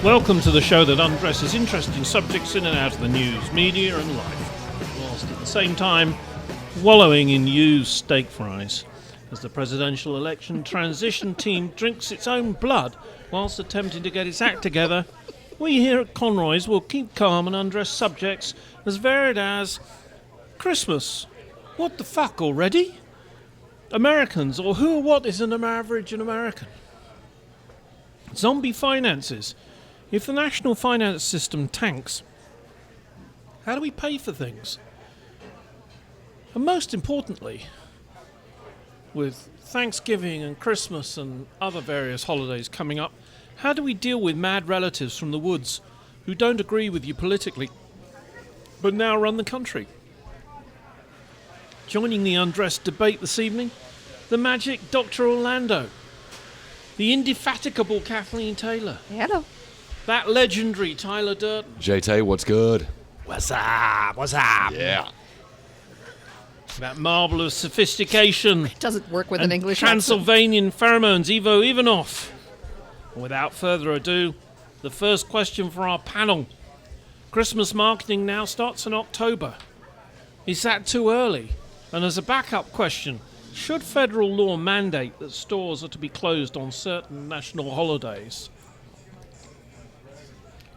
Welcome to the show that undresses interesting subjects in and out of the news, media and life, whilst at the same time wallowing in used steak fries. As the presidential election transition team drinks its own blood whilst attempting to get its act together, we here at Conroy's will keep calm and undress subjects as varied as Christmas. What the fuck already? Americans, or who or what is an average American? Zombie finances. If the national finance system tanks, how do we pay for things? And most importantly, with Thanksgiving and Christmas and other various holidays coming up, how do we deal with mad relatives from the woods who don't agree with you politically, but now run the country? Joining the undressed debate this evening, the magic Dr. Orlando, the indefatigable Kathleen Taylor. Hello. That legendary Tyler Durden. JT, what's good? What's up? What's up? Yeah. That marvel of sophistication. It doesn't work with and an English accent. Transylvanian pheromones, Ivo Ivanov. Without further ado, the first question for our panel. Christmas marketing now starts in October. Is that too early? And as a backup question, should federal law mandate that stores are to be closed on certain national holidays?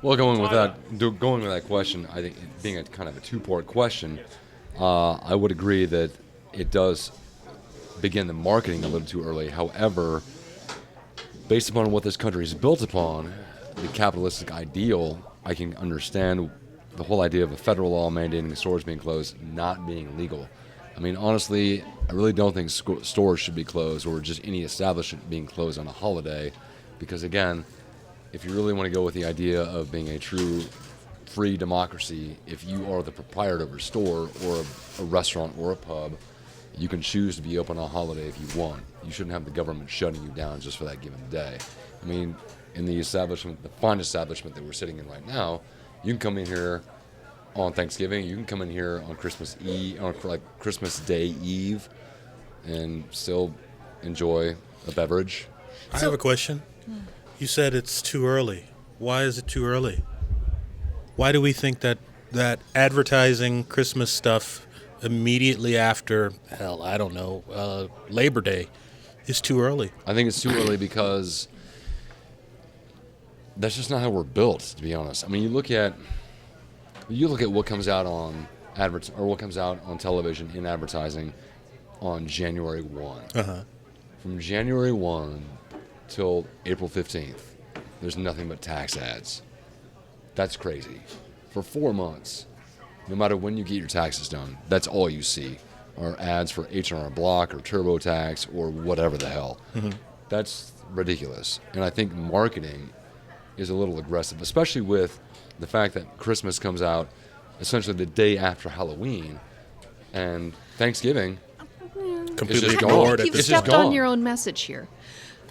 Well, going with that question, I think it being a kind of a two-part question, I would agree that it does begin the marketing a little too early. However, based upon what this country is built upon, the capitalistic ideal, I can understand the whole idea of a federal law mandating the stores being closed not being legal. I mean, honestly, I really don't think stores should be closed or just any establishment being closed on a holiday because, again, if you really want to go with the idea of being a true free democracy, if you are the proprietor of a store or a restaurant or a pub, you can choose to be open on a holiday if you want. You shouldn't have the government shutting you down just for that given day. I mean, in the establishment, the fine establishment that we're sitting in right now, you can come in here on Thanksgiving, you can come in here on Christmas Eve, on like Christmas Day Eve, and still enjoy a beverage. I have a question. You said it's too early. Why is it too early? Why do we think that advertising Christmas stuff immediately after, I don't know, Labor Day is too early? I think it's too early because that's just not how we're built, to be honest. I mean, you look at what comes out on what comes out on television in advertising on January 1. From January 1 till April 15th, there's nothing but tax ads. That's crazy. For 4 months, no matter when you get your taxes done, that's all you see are ads for H&R Block or TurboTax or whatever the hell. That's ridiculous. And I think marketing is a little aggressive, especially with the fact that Christmas comes out essentially the day after Halloween and Thanksgiving Completely I ignored. think you've stepped on your own message here.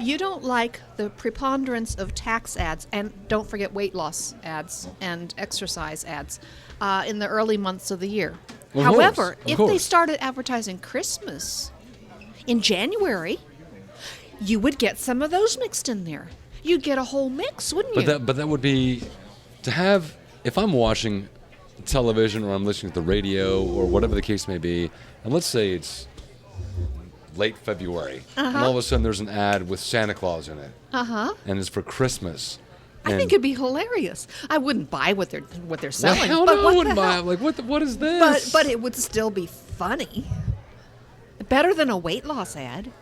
You don't like the preponderance of tax ads, and don't forget weight loss ads and exercise ads in the early months of the year. However, if they started advertising Christmas in January, you would get some of those mixed in there. You'd get a whole mix, wouldn't you? But that would be to have, if I'm watching television or I'm listening to the radio or whatever the case may be, and let's say it's late February, and all of a sudden there's an ad with Santa Claus in it, and it's for Christmas. I think it'd be hilarious. I wouldn't buy what they're selling. Hell but no, what I wouldn't the buy hell? it. Like, what is this? But it would still be funny. Better than a weight loss ad.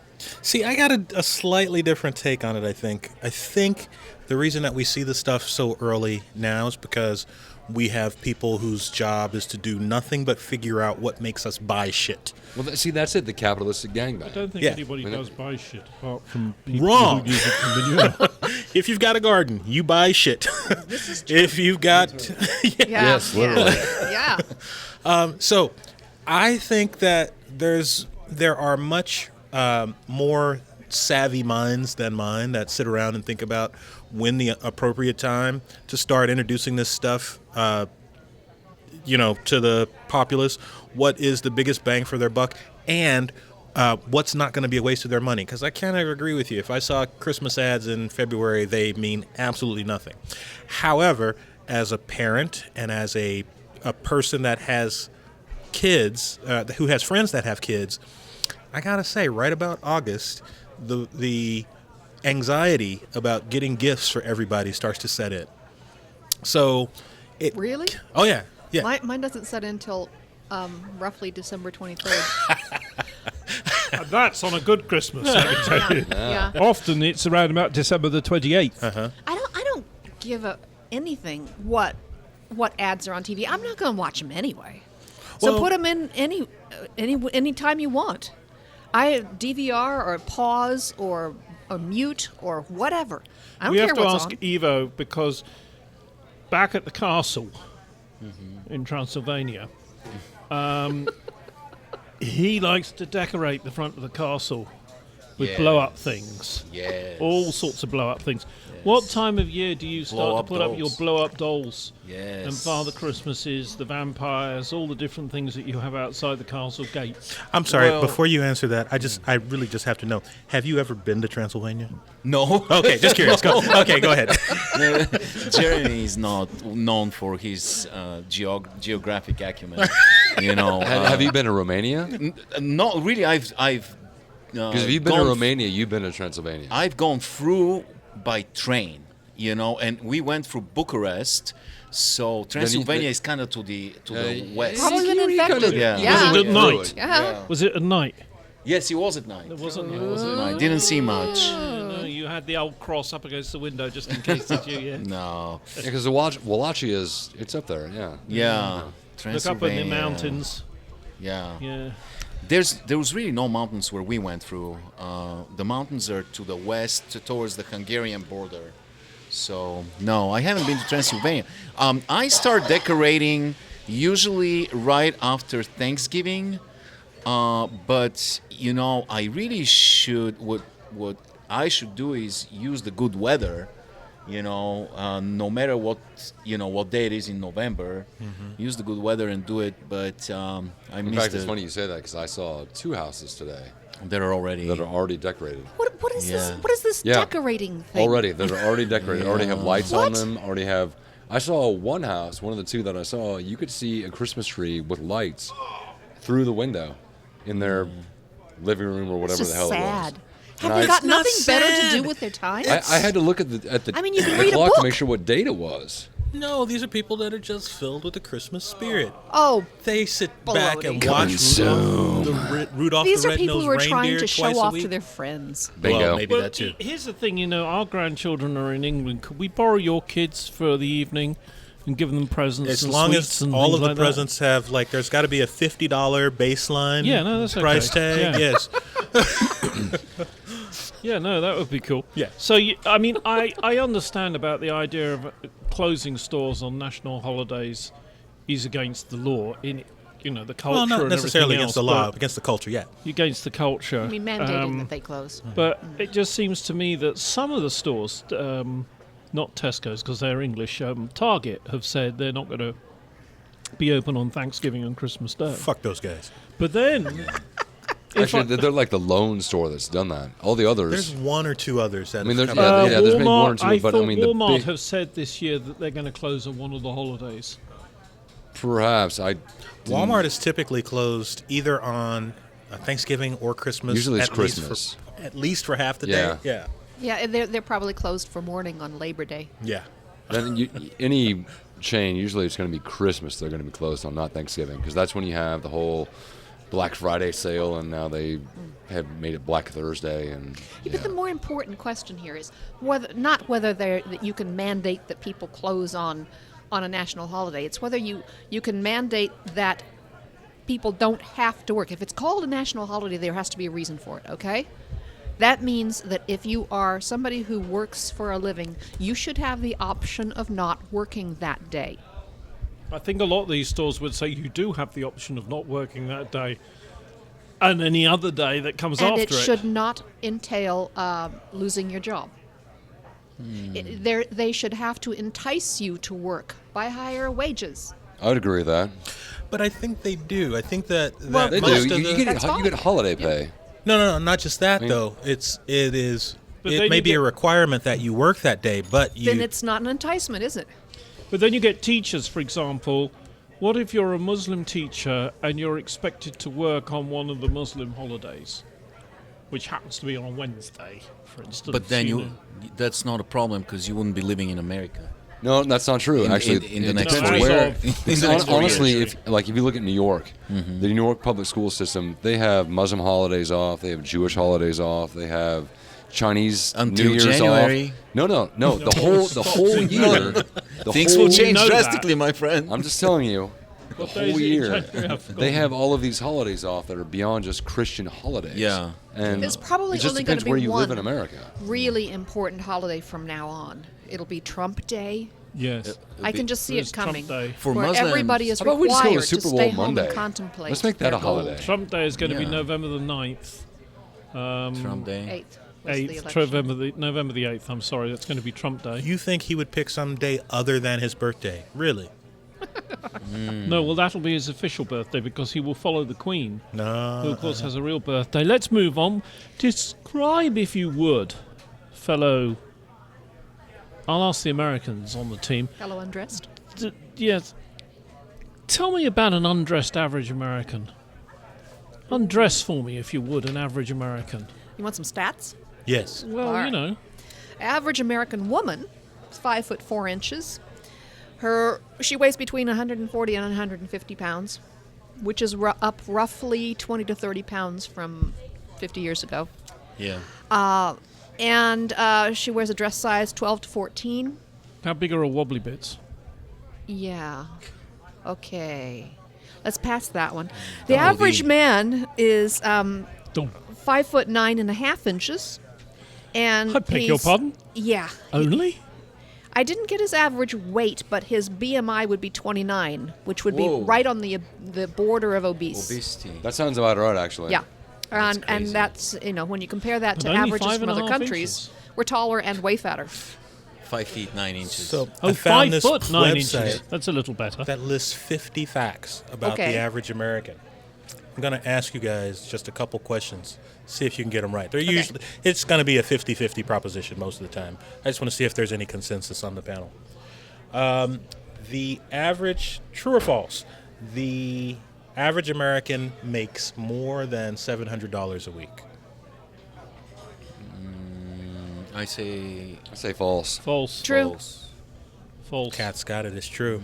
See, I got a slightly different take on it, I think. I think the reason that we see this stuff so early now is because we have people whose job is to do nothing but figure out what makes us buy shit. Well, see, that's it, the capitalistic gangbang. I don't think anybody does buy shit apart from people Wrong. who use it for manure. If you've got a garden, you buy shit. This is true. If you've got... Yes, literally. Yeah. So I think that there are much more savvy minds than mine that sit around and think about when the appropriate time to start introducing this stuff, to the populace. What is the biggest bang for their buck, and what's not going to be a waste of their money? Because I kind of agree with you. If I saw Christmas ads in February, they mean absolutely nothing. However, as a parent and as a person that has kids, who has friends that have kids, I got to say, right about August, the anxiety about getting gifts for everybody starts to set in. So, Really? Oh, yeah. Yeah. Mine doesn't set in until roughly December 23rd. And that's on a good Christmas, let me tell you. Yeah. Often it's around about December the 28th. I don't give anything what ads are on TV. I'm not going to watch them anyway. So Well- put them in any time you want. I DVR or pause or mute or whatever. I don't We care have to what's ask on. Evo because back at the castle in Transylvania, he likes to decorate the front of the castle with blow-up things. Yes. All sorts of blow-up things. What time of year do you start to Blow-up put up your dolls. blow-up dolls? Yes. And Father Christmases, the vampires, all the different things that you have outside the castle gate. I'm sorry. Well- Before you answer that, I really just have to know: have you ever been to Transylvania? No. Okay, just curious. Go ahead. Jeremy is not known for his geographic acumen. Have you been to Romania? Not really. I've Because if you've been to Romania, you've been to Transylvania. I've gone through by train, and we went through Bucharest. So Transylvania is kind of to the west. Probably been infected. Yeah. Was it at night? Yeah. Was it at night? Yes, it was at night. It wasn't. It It was wasn't. at night. Didn't see much. No, you had the old cross up against the window just in case, did you? Yeah. No. Because the Wallachia it's up there, yeah. Yeah. Look up in Transylvania. the mountains. Yeah. Yeah. There was really no mountains where we went through. The mountains are to the west, towards the Hungarian border. So no, I haven't been to Transylvania. I start decorating usually right after Thanksgiving, but I really should. What I should do is use the good weather. No matter what day it is in November, use the good weather and do it. But I In missed fact, it's it. funny you say that because I saw 2 houses today That are already. that are already decorated. What is this? Yeah. What is this Yeah. decorating thing? Already, that are already decorated. Already have lights on What? them. Already have. I saw one house, one of the 2 that I saw. You could see a Christmas tree with lights through the window in their living room or It's whatever just the hell sad. it was. Have And they I- got It's not nothing better to do sad. with their time? I had to look at the I mean, you can the read a clock to book. make sure what date it was. No, these are people that are just filled with the Christmas spirit. Oh, They sit back and Baloney. watch Rudolph these the are people Red-Nosed who are trying Reindeer to twice show a off week. to their friends. Bingo. Well, maybe Well, that too. here's the thing, our grandchildren are in England. Could we borrow your kids for the evening and give them presents As and long sweets as and all things of the like that? presents have, there's got to be a $50 baseline Yeah, no, that's okay. price tag. Yeah. Yes. Yeah, no, that would be cool. Yeah. So, I understand about the idea of closing stores on national holidays is against the law in, the culture. Well, not and necessarily everything against the else, law, but against the culture, yeah. against the culture. I mean, mandating that they close. But it just seems to me that some of the stores, not Tesco's because they're English, Target have said they're not going to be open on Thanksgiving and Christmas Day. Fuck those guys. But then, Actually, they're like the lone store that's done that. All the others. There's one or two others that I mean, have there's- come out. yeah, there's maybe one or Walmart, two, I but, thought I mean, the Walmart big- have said this year that they're going to close on one of the holidays. Perhaps Walmart is typically closed either on Thanksgiving or Christmas. Usually it's at least Christmas. at least for half the Yeah. day. Yeah. Yeah, and they're probably closed for mourning on Labor Day. Yeah. Then any chain, usually it's going to be Christmas they're going to be closed on, not Thanksgiving, because that's when you have the whole Black Friday sale, and now they have made it Black Thursday. And Yeah, but the more important question here is whether that you can mandate that people close on a national holiday. It's whether you can mandate that people don't have to work. If it's called a national holiday, there has to be a reason for it, okay? That means that if you are somebody who works for a living, you should have the option of not working that day. I think a lot of these stores would say you do have the option of not working that day and any other day that comes And after it should not entail losing your job. They should have to entice you to work by higher wages. I would agree with that. But I think they do. I think that They most do. of You the, get holiday pay. No, not just that mean- though. It But it then may you be a get- requirement that you work that day, but you. Then it's not an enticement, is it? But then you get teachers, for example. What if you're a Muslim teacher and you're expected to work on one of the Muslim holidays, which happens to be on a Wednesday, for instance? But then know? that's not a problem because you wouldn't be living in America. No, that's not true. In- Actually, in the it next depends four where. years. In the Because next 4 honestly, years. if you look at New York, the New York public school system, they have Muslim holidays off, they have Jewish holidays off, they have Chinese Until New Year's January. off. No. The whole year. Things will change know that. drastically, my friend. I'm just telling you, the What days whole in year January? I've forgotten. they have all of these holidays off that are beyond just Christian holidays. Yeah. and There's probably it just only gonna depends be where you live one. in America. Really important holiday from now on. It'll be Trump Day. Yes. I can just see There's it coming. Trump Day. For where Muslims- everybody is How about we just go to required Super Bowl stay home Monday? and contemplate. Let's make that their a holiday. goals. Trump Day is going to be Yeah. November the 9th. Trump Day. 8th. was the 8th, election. November the 8th, I'm sorry, that's going to be Trump Day. You think he would pick some day other than his birthday? Really? No, well, that'll be his official birthday because he will follow the Queen, No. who, of course, has a real birthday. Let's move on. Describe, if you would, fellow. I'll ask the Americans on the team. Hello, undressed. Yes. Tell me about an undressed average American. Undress for me, if you would, an average American. You want some stats? Yes. Well, All you right. know. Average American woman is 5'4". She weighs between 140 and 150 pounds, which is up roughly 20 to 30 pounds from 50 years ago. Yeah. And she wears a dress size 12 to 14. How big are her wobbly bits? Yeah. Okay. Let's pass that one. The average man is Don't. 5'9.5". And I beg your he's- pardon? Yeah. Only? I didn't get his average weight, but his BMI would be 29, which would Whoa. be right on the border of obese. Obesity. That sounds about right, actually. Yeah. And crazy. that's, when you compare that But to only averages from other 5.5 countries, inches. we're taller and way fatter. 5 feet 9 inches. So Oh, I found 5 this foot 9 website inches. That's a little better. that lists 50 facts about Okay. the average American. I'm going to ask you guys just a couple questions. See if you can get them right. They're usually it's going to be a 50-50 proposition most of the time. I just want to see if there's any consensus on the panel. The average, true or false? The average American makes more than $700 a week. I say I say false. False. True. false. False. Cat's got it. It's true.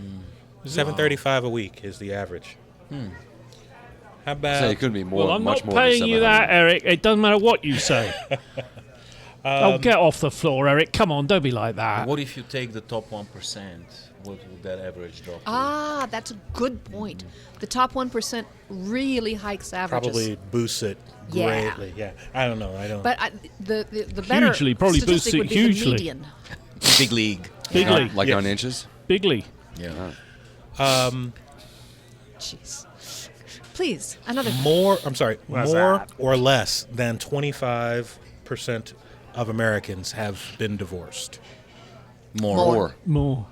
$735 a week is the average. How I about say it could be more. Well, I'm much not more paying than you 700. that, Eric. It doesn't matter what you say. Oh, get off the floor, Eric. Come on, don't be like that. What if you take the top 1%? What would that average drop to? Ah, that's a good point. The top 1% really hikes averages. probably boosts it Yeah. greatly? Yeah. I don't know. I don't. But the better Hugely, probably boosts statistic it would be hugely. the median. Big league. Bigly. Like Yeah. 9 inches? Bigly. Yeah. Jeez. Please, another. more What's more that? or less than 25% of Americans have been divorced. More. More. More.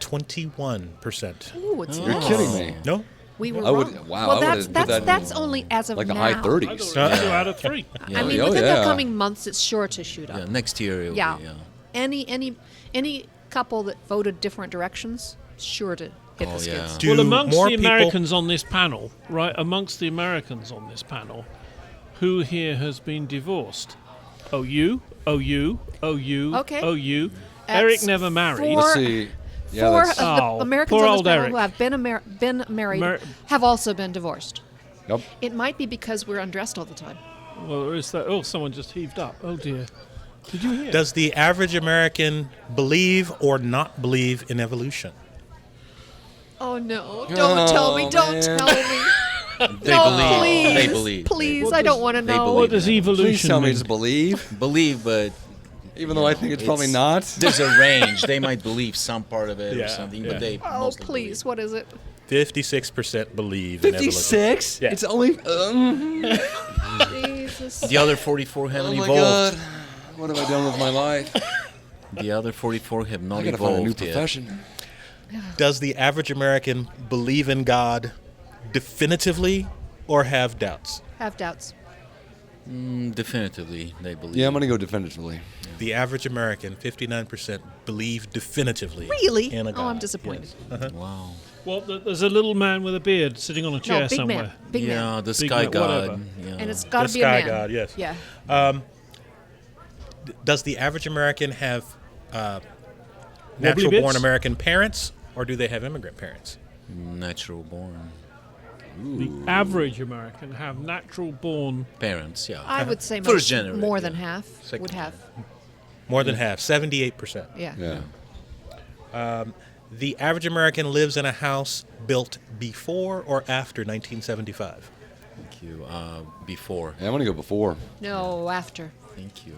21%. Ooh, it's You're nice. kidding me. No? We were I would- wrong. wow, Well, I that's would've put that that's only as of Like the now. high I thought 30s. it was 2 out of 3. I mean, Oh, within yeah. the coming months, it's sure to shoot up. Yeah, next year it will Yeah. be, yeah. Any couple that voted different directions, sure to hit Oh, the yeah. skids. Do Well, amongst more the people- Americans on this panel, right, amongst the Americans on this panel, who here has been divorced? Oh, you? Oh, you? Oh, you? Okay. Oh, you? That's Eric never married. four- Let's see. Yeah, Four of that's, the Oh, Americans poor on this old panel Eric. who have been married Mar- have also been divorced. yep. It might be because we're undressed all the time. Well, is that? Oh, someone just heaved up. Oh, dear. Did you hear? Does the average American believe or not believe in evolution? Oh no! Don't tell me! Don't man. tell me! They no, believe. please, They believe. please! What I don't does- want to they know. believe. what does Please evolution tell me mean? to believe, Believe, but even though I think it's probably not. there's a range. They might believe some part of it Yeah, or something, yeah. but they Oh, mostly please! What is it? 56% believe in evolution. 56? Yeah. It's only. Jesus. believe. The other 44 haven't Oh my evolved. god. What have I done with my life? The other 44 have not I gotta find a new evolved yet. profession. Does the average American believe in God definitively or have doubts? Have doubts. Definitively, they believe. Yeah, I'm going to go definitively. The average American, 59%, believe definitively Really? in a Oh, God. I'm disappointed. Yes. Wow. Well, there's a little man with a beard sitting on a chair No, big somewhere. man. Big Yeah, man. the Big sky man, god. whatever. Yeah. And it's got to The be a sky man. god, yes. Yeah. Does the average American have natural-born bits? American parents, or do they have immigrant parents? Natural born The average American have natural born. parents, yeah. I would say First generation, more than yeah. half Second would have. More than half, 78%. Yeah. Yeah. The average American lives in a house built before or after 1975. Thank you. Before. Yeah, I'm going to go before. No, after. Thank you.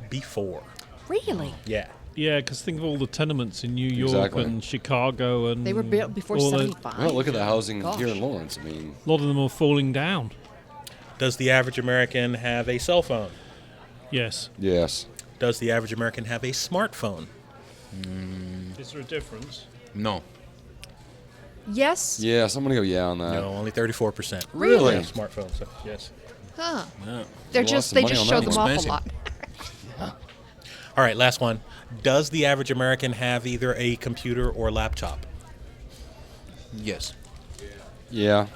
Before. Really? Yeah. Yeah, because think of all the tenements in New York Exactly. and Chicago and They were built before all the- 75. Well, look at the housing Gosh. here in Lawrence. I mean, A lot of them are falling down. Does the average American have a cell phone? Yes. yes. Does the average American have a smartphone? Is there a difference? No. Yes? Yes, I'm going to go yeah on that. No, only 34%. Really? have smartphones, so yes. Huh. Yeah. They're lost just some they money just on show that them one. off a lot. All right, last one. Does the average American have either a computer or laptop? Yes. Yeah.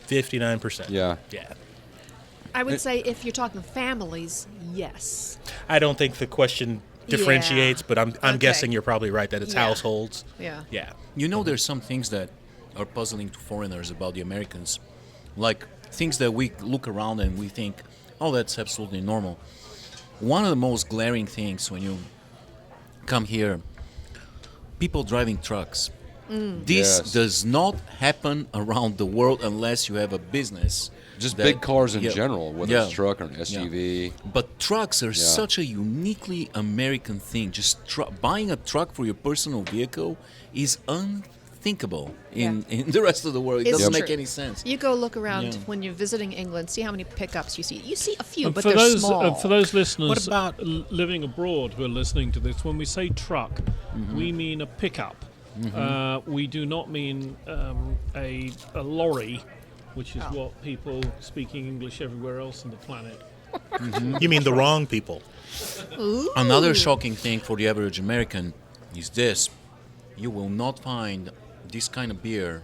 59%. Yeah. Yeah. I would say if you're talking families, yes. I don't think the question differentiates, Yeah. but I'm Okay. guessing you're probably right that it's Yeah. households. Yeah. Yeah. You know, there's some things that are puzzling to foreigners about the Americans. Like things that we look around and we think, oh, that's absolutely normal. One of the most glaring things when you come here, people driving trucks. This Yes. does not happen around the world unless you have a business. Just that- big cars in yeah, general, whether yeah, it's a truck or an SUV. But trucks are Yeah. such a uniquely American thing. Just buying a truck for your personal vehicle is unthinkable in the rest of the world. It It's doesn't true. make any sense. You go look around Yeah. when you're visiting England, see how many pickups you see. You see a few, And but for they're those small. for those listeners What about- living abroad who are listening to this, when we say truck, we mean a pickup. We do not mean a lorry, which is Oh. what people speaking English everywhere else on the planet. You mean the wrong people? Another shocking thing for the average American is this: you will not find this kind of beer,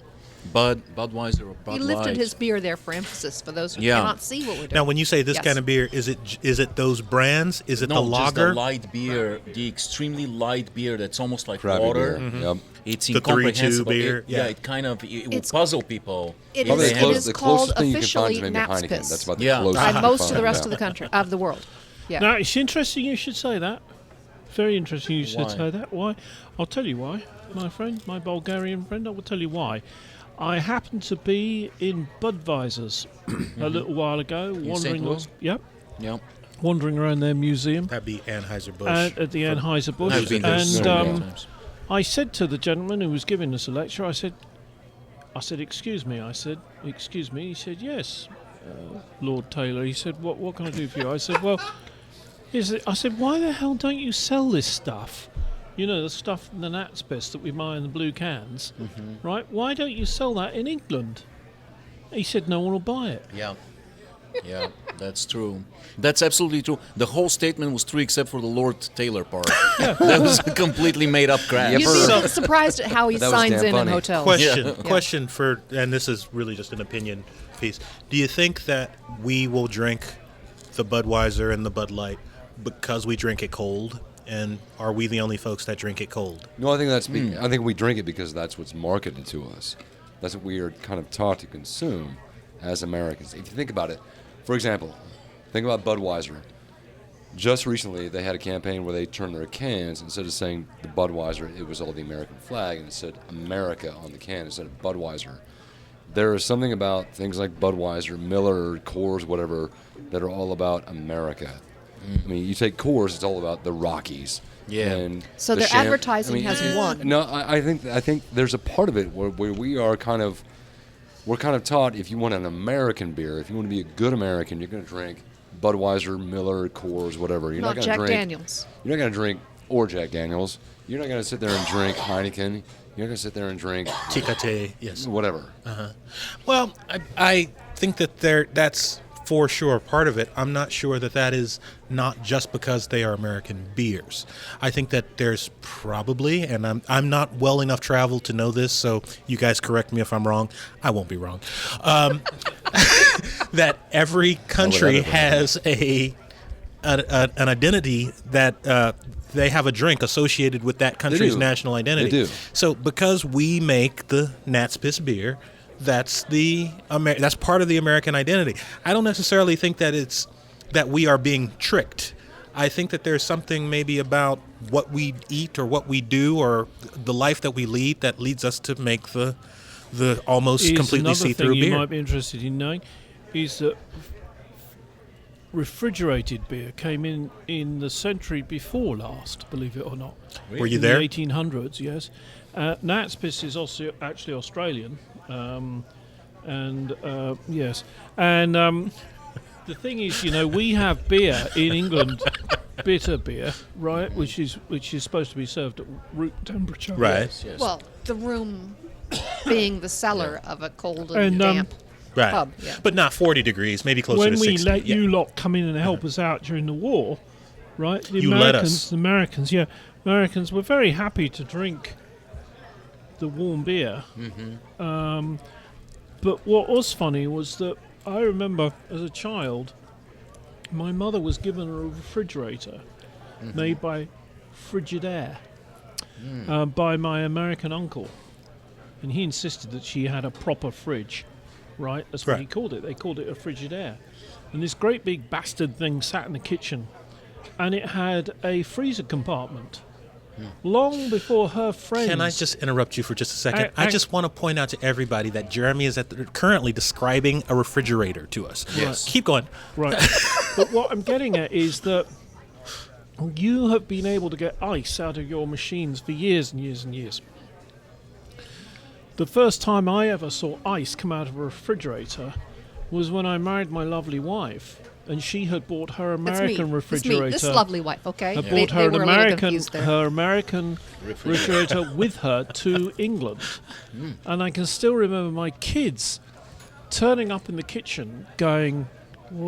Budweiser or Bud He lifted Light. his beer there for emphasis for those who Yeah. cannot see what we're doing. Now, when you say this Yes. kind of beer, is it those brands? Is it no, the just lager? the light beer, the extremely light beer that's almost like Crappy water. beer. Yep. It's The 3-2 incomprehensible. beer, It, yeah. it kind of it will It's- puzzle people. It Probably is- the, it close, is the called closest thing you can find is officially maybe Naps Heineken. piss. That's about the Yeah. closest by you can most of find, the rest yeah. of the country of the world. Yeah. Now, it's interesting you should say that. Very interesting you should Why? say that. Why? I'll tell you why, my friend, my Bulgarian friend. I will tell you why. I happened to be in Budweiser's a little while ago, St. wandering. Louis? Yep, Yeah. wandering around their museum That'd be Anheuser-Busch. at the Anheuser-Busch. I've been there And so many times. I said to the gentleman who was giving us a lecture, I said, excuse me. Excuse me. He said, yes, Lord Taylor. He said, what can I do for you? I said, well, I said, why the hell don't you sell this stuff? You know, the stuff in the Nat's Best that we buy in the blue cans, right? Why don't you sell that in England? He said, no one will buy it. Yeah. Yeah, that's true. That's absolutely true. The whole statement was true except for the Lord Taylor part. That was a completely made up crap. You'd Ever- be surprised at how he That was signs damn in funny. hotels. Question for, and this is really just an opinion piece. Do you think that we will drink the Budweiser and the Bud Light because we drink it cold? And are we the only folks that drink it cold? No, I think I think we drink it because that's what's marketed to us. That's what we are kind of taught to consume as Americans. If you think about it, for example, think about Budweiser. Just recently, they had a campaign where they turned their cans, instead of saying the Budweiser, it was all the American flag, and it said America on the can instead of Budweiser. There is something about things like Budweiser, Miller, Coors, whatever, that are all about America. I mean, you take Coors, it's all about the Rockies. Yeah. And So the their advertising has won. No, I think there's a part of it where we are we're kind of taught, if you want an American beer, if you want to be a good American, you're going to drink Budweiser, Miller, Coors, whatever. You're Not not going Jack to drink. Daniels. You're not going to drink or Jack Daniels. You're not going to sit there and drink Heineken. You're not going to sit there and drink Tecate, yes. whatever. Well, I think that that's for sure part of it. I'm not sure that is not just because they are American beers. I think that there's probably, and I'm not well enough traveled to know this, so you guys correct me if I'm wrong. I won't be wrong. That every country has an identity that they have a drink associated with that country's national identity. They do. So because we make the Natspis beer, that's part of the American identity. I don't necessarily think that we are being tricked. I think that there's something maybe about what we eat or what we do or the life that we lead that leads us to make the almost completely see-through another thing beer. you might be interested in knowing is that refrigerated beer came in the century before last, believe it or not. Were you there? In the 1800s, yes. Natspis is also actually Australian, yes. And the thing is, we have beer in England, bitter beer, right, which is supposed to be served at room temperature. Right. Yes. Well, the room being the cellar of a cold and damp Right. pub. Yeah. But not 40 degrees, maybe closer When to 60. we let you lot come in and help us out during the war, right? The You let us. The Americans were very happy to drink the warm beer. Mm-hmm. But what was funny was that I remember as a child, my mother was given a refrigerator made by Frigidaire by my American uncle, and he insisted that she had a proper fridge. Right, that's what he called it. They called it a Frigidaire. And this great big bastard thing sat in the kitchen, and it had a freezer compartment. Long before her friends... Can I just interrupt you for just a second? I just want to point out to everybody that Jeremy is currently describing a refrigerator to us. Yes. Keep going. Right. But what I'm getting at is that you have been able to get ice out of your machines for years and years and years. The first time I ever saw ice come out of a refrigerator was when I married my lovely wife, and she had bought her American refrigerator. It's me, this lovely wife, okay? Had bought her were a little confused there. American refrigerator with her to England, and I can still remember my kids turning up in the kitchen, going,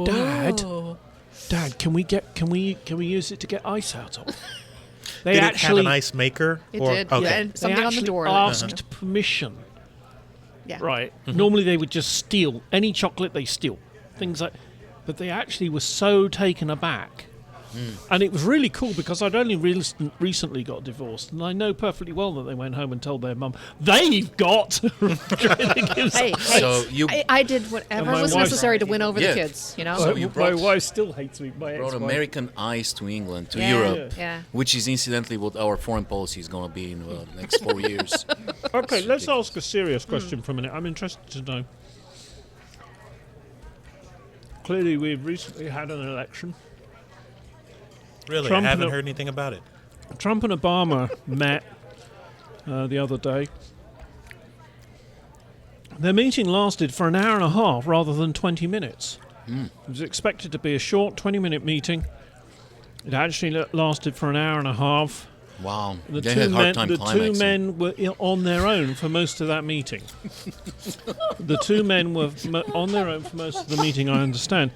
"Dad, can we use it to get ice out of?" They Did actually it have an ice maker? It did, Okay. yeah, and they something on the actually door. asked permission. Yeah. Right. Normally they would just steal any chocolate they steal, things like. But they actually were so taken aback, and it was really cool because I'd only recently got divorced, and I know perfectly well that they went home and told their mum they've got. Hey, So you I did whatever my was wife- necessary to win over Yeah. the kids, you know? So you my brought- wife still hates me. My brought ex-wife. American ice to England, to Yeah, Europe, yeah. which is incidentally what our foreign policy is going to be in the next 4 years. Okay, let's ask a serious question for a minute. I'm interested to know. Clearly, we've recently had an election. Really? Trump I haven't and- heard anything about it. Trump and Obama met the other day. Their meeting lasted for an hour and a half rather than 20 minutes. It was expected to be a short 20-minute meeting. It actually lasted for an hour and a half. Wow, The they two had a hard men, time the two climaxing. men were on their own for most of that meeting. The two men were on their own for most of the meeting, I understand.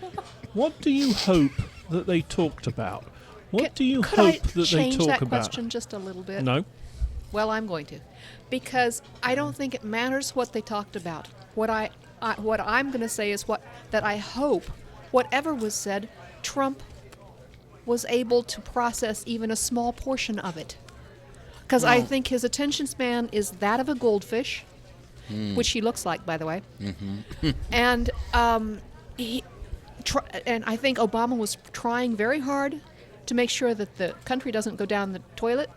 What do you hope that they talked about? What do you Could hope I that they change talk that about? question just a little bit? No. Well, I'm going to, because I don't think it matters what they talked about. What I'm going to say is that I hope, whatever was said, Trump was able to process even a small portion of it. Because I think his attention span is that of a goldfish, which he looks like, by the way. And and I think Obama was trying very hard to make sure that the country doesn't go down the toilet.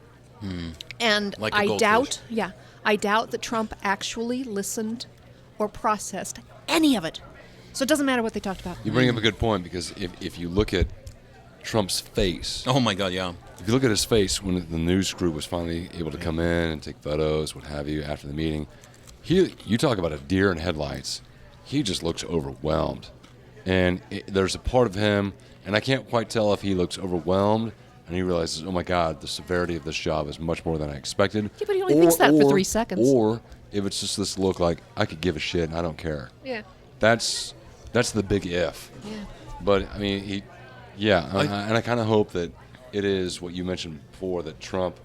And Like a I goldfish. doubt that Trump actually listened or processed any of it. So it doesn't matter what they talked about. You bring up a good point because if you look at Trump's face, Oh my God, yeah. if you look at his face when the news crew was finally able to come in and take photos, what have you, after the meeting, you talk about a deer in headlights. He just looks overwhelmed. And there's a part of him, and I can't quite tell if he looks overwhelmed and he realizes, oh my God, the severity of this job is much more than I expected. Yeah, but he only thinks that for 3 seconds. Or if it's just this look like, I could give a shit and I don't care. Yeah. That's That's the big if. Yeah. But I mean, and I kind of hope that it is what you mentioned before, that Trump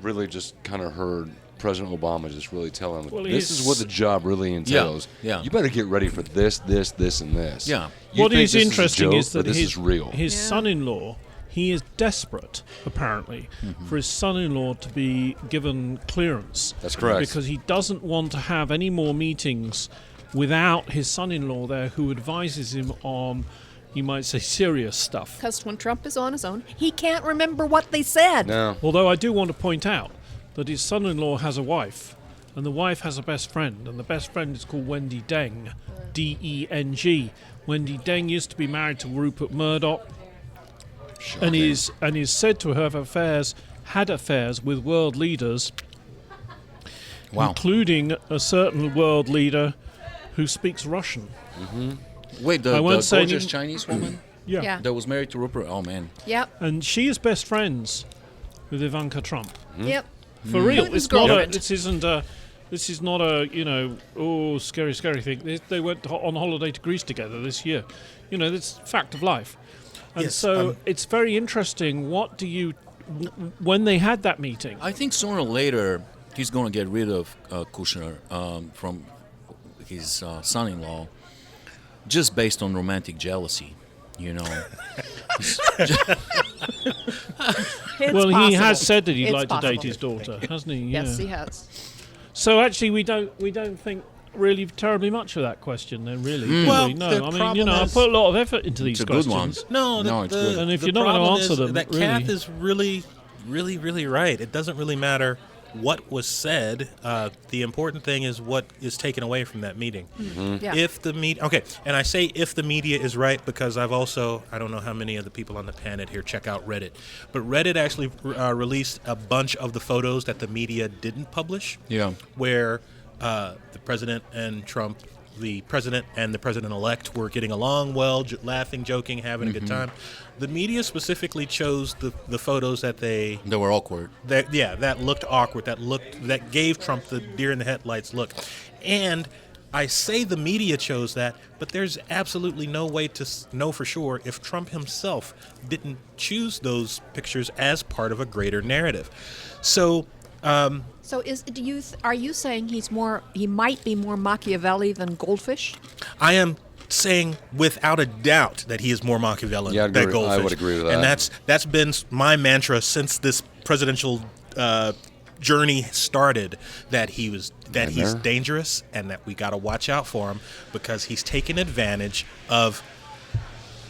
really just kind of heard President Obama just really tell him, this is what the job really entails. Yeah. You better get ready for this, and this. Yeah. You What think is this interesting is, a joke, is that but this is real. his son-in-law, he is desperate, apparently, for his son-in-law to be given clearance. That's correct. Because he doesn't want to have any more meetings without his son-in-law there, who advises him on, you might say, serious stuff. Because when Trump is on his own, he can't remember what they said. No. Although I do want to point out that his son-in-law has a wife, and the wife has a best friend, and the best friend is called Wendy Deng, D-E-N-G. Wendy Deng used to be married to Rupert Murdoch, and is said to have had affairs with world leaders, including a certain world leader who speaks Russian. Wait, the I won't say gorgeous any- Chinese woman Yeah. that was married to Rupert? Oh, man. Yep. And she is best friends with Ivanka Trump. Yep. For real, Putin's it's not a. girlfriend. This is not a scary thing. They went on holiday to Greece together this year. It's fact of life. And Yes, so it's very interesting. What do you, when they had that meeting? I think sooner or later he's going to get rid of Kushner from his son-in-law, just based on romantic jealousy. It's Well, he possible. has said that he'd It's like to date possible. his daughter, hasn't he? Yes, he has. So actually, we don't think really terribly much of that question. Then really, do Well, we? No, the I mean, problem I is- put a lot of effort into these a good questions. one. No, No, it's good. And if the you're not gonna problem answer is them, that really- Kath is really, really, really right. It doesn't really matter what was said. The important thing is what is taken away from that meeting. Yeah. If the media, and I say if the media is right because I don't know how many of the people on the panel here check out Reddit, but Reddit actually released a bunch of the photos that the media didn't publish. Yeah. Where the president and Trump, the president and the president-elect were getting along well, laughing, joking, having a good time. The media specifically chose the photos that They were awkward. that looked awkward, that gave Trump the deer in the headlights look. And I say the media chose that, but there's absolutely no way to know for sure if Trump himself didn't choose those pictures as part of a greater narrative. So So are you saying he might be more Machiavelli than Goldfish? I am saying without a doubt that he is more Machiavellian Yeah, than Goldfish. I would agree with that. And that's been my mantra since this presidential journey started, that he's dangerous and that we got to watch out for him because he's taken advantage of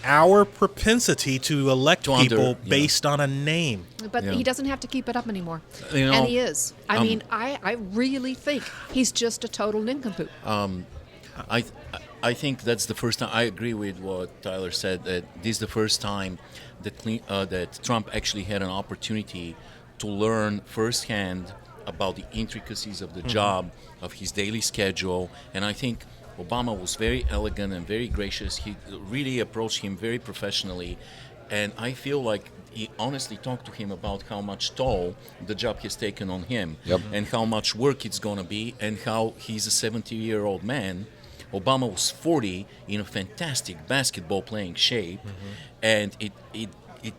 our propensity to elect people based on a name. But Yeah. he doesn't have to keep it up anymore. You know, And he is. I mean, I really think he's just a total nincompoop. I think that's the first time. I agree with what Tyler said, that this is the first time that Trump actually had an opportunity to learn firsthand about the intricacies of the job, of his daily schedule. And I think Obama was very elegant and very gracious. He really approached him very professionally. And I feel like he honestly talked to him about how much toll the job has taken on him, and how much work it's going to be, and how he's a 70-year-old man. Obama was 40, in a fantastic basketball playing shape, and it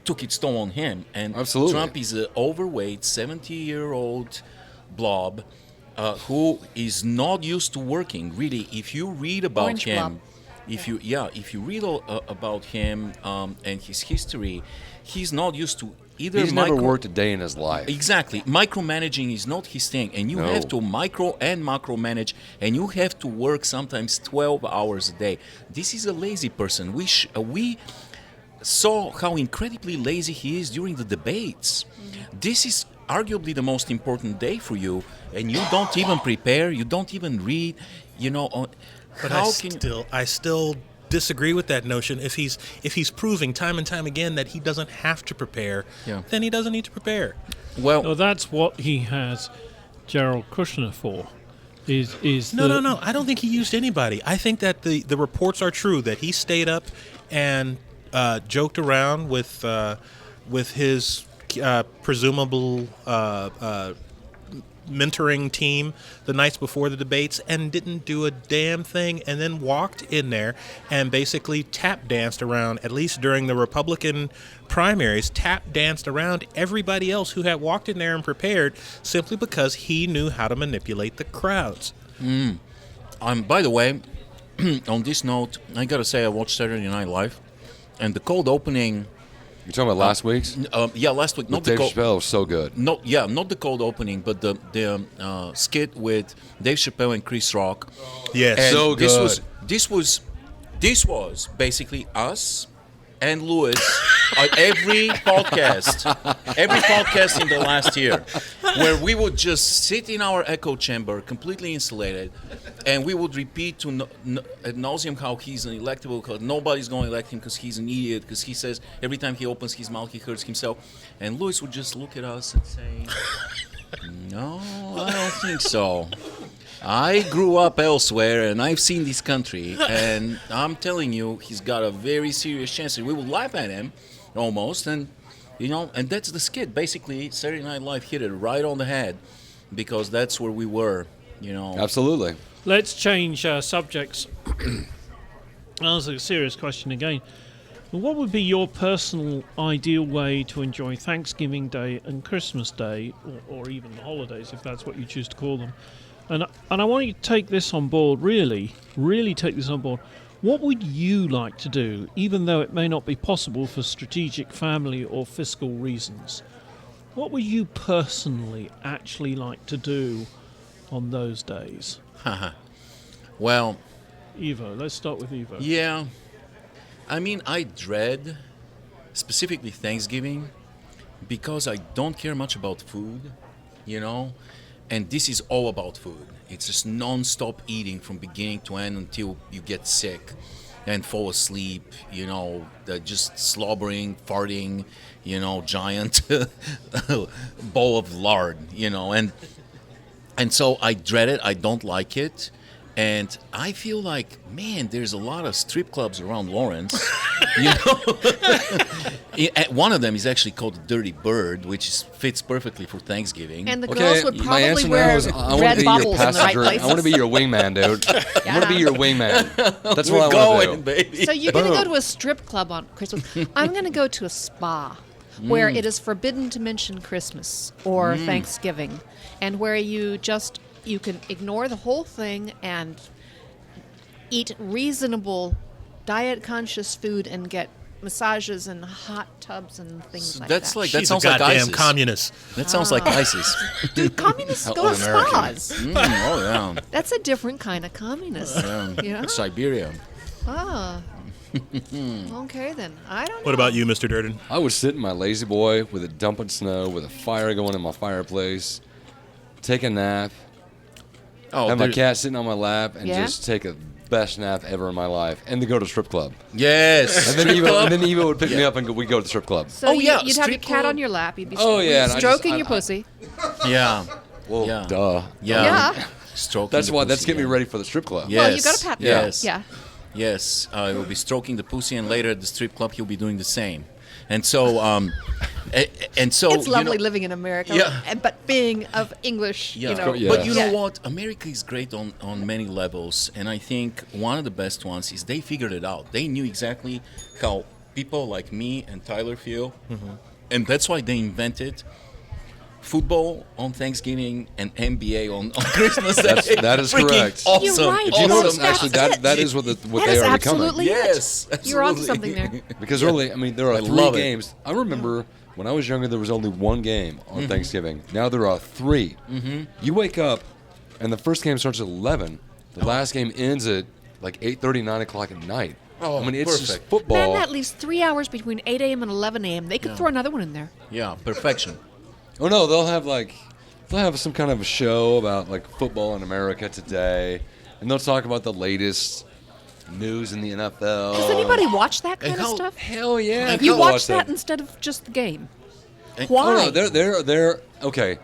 took its toll on him. And Absolutely. Trump is an overweight 70-year-old blob who is not used to working. Really, if you read about Orange him, blob. if you read about him and his history, he's not used to either. He's never worked a day in his life. Exactly. Micromanaging is not his thing, and you No. have to micro and macro manage, and you have to work sometimes 12 hours a day. This is a lazy person. We saw how incredibly lazy he is during the debates. This is arguably the most important day for you, and you don't even prepare. You don't even read. But how I still disagree with that notion. If he's proving time and time again that he doesn't have to prepare, then he doesn't need to prepare. Well, that's what he has Gerald Kushner for. No. I don't think he used anybody. I think that the reports are true that he stayed up and joked around with his presumable mentoring team the nights before the debates and didn't do a damn thing, and then walked in there and basically tap danced around, at least during the Republican primaries, tap danced around everybody else who had walked in there and prepared, simply because he knew how to manipulate the crowds. By the way, on this note, I gotta say I watched Saturday Night Live, and the cold opening. You're talking about last week's? Last week. With Dave Chappelle was so good. Not the cold opening, but the skit with Dave Chappelle and Chris Rock. Yes, And so good. This was basically us and Lewis on every podcast in the last year, where we would just sit in our echo chamber, completely insulated, and we would repeat ad nauseum how he's unelectable, because nobody's going to elect him because he's an idiot, because he says every time he opens his mouth he hurts himself, and Lewis would just look at us and say, "No, I don't think so. I grew up elsewhere and I've seen this country, and I'm telling you, he's got a very serious chance." And we would laugh at him almost, and and that's the skit. Basically, Saturday Night Live hit it right on the head, because that's where we were, Absolutely. Let's change subjects. That's a serious question again. What would be your personal ideal way to enjoy Thanksgiving Day and Christmas Day, or even the holidays, if that's what you choose to call them? And I want you to take this on board, really take this on board. What would you like to do, even though it may not be possible for strategic, family, or fiscal reasons? What would you personally actually like to do on those days? Well, Ivo, let's start with Ivo. yeah. I mean, I dread specifically Thanksgiving because I don't care much about food, and this is all about food. It's just non-stop eating from beginning to end until you get sick and fall asleep, just slobbering, farting, giant bowl of lard, and so I dread it. I don't like it. And I feel like, man, there's a lot of strip clubs around Lawrence. One of them is actually called the Dirty Bird, which fits perfectly for Thanksgiving. And the Okay, girls would my probably answer wear now is I want to red be your bubbles in the right passenger. places. I want to be your wingman, dude. I want to be your wingman. That's We're what I want to going, do. baby. So you're going to go to a strip club on Christmas. I'm going to go to a spa where it is forbidden to mention Christmas or Thanksgiving, and where you can ignore the whole thing and eat reasonable diet-conscious food and get massages and hot tubs and things like that. That She's sounds a like goddamn ISIS. communist. That sounds like ISIS. Dude, communists go to Un-American. spas. Oh yeah. That's a different kind of communist. Yeah? Siberia. Ah. Okay, then. I don't know. What about you, Mr. Durden? I would sit in my lazy boy with a dumping snow, with a fire going in my fireplace, take a nap, Oh, have my there's- cat sitting on my lap, and Yeah? just take a best nap ever in my life, and to go to a strip club. Yes. And then Eva would pick me up and we'd go to the strip club. So Oh, you, yeah, you'd have your strip cat club. on your lap. You'd be Oh, yeah, and I stroking just- your pussy. Yeah. Well, Yeah. duh. Yeah. Stroking That's the why. pussy, That's getting me yeah. ready for the strip club. Yeah. Well, you Yes. got to pat Yes. Yeah. Yes, I will be stroking the pussy, and later at the strip club he'll be doing the same. And so, It's lovely living in America, Yeah. but being of English, Yeah. Yeah. But you know Yeah. what? America is great on many levels, and I think one of the best ones is they figured it out. They knew exactly how people like me and Tyler feel, and that's why they invented football on Thanksgiving and NBA on Christmas Day. That is Freaking correct. Awesome. You're right. Do you know Awesome. what? Actually, that is what That they is are becoming. absolutely Yes, it. You're onto absolutely. something there. Because early, I mean, there are I three love it. games. I remember when I was younger, there was only one game on Thanksgiving. Now there are 3. You wake up, and the first game starts at 11. The last game ends at like 8:30, 9 o'clock at night. Oh, I mean, it's just perfect. football. Man, that leaves 3 hours between 8 a.m. and 11 a.m. They could throw another one in there. Yeah, perfection. Oh no, they'll have some kind of a show about like football in America today, and they'll talk about the latest news in the NFL. Does anybody watch that kind of how- stuff? Hell yeah! And You I'll watch that instead of just the game. And- Why? Oh no, they're okay.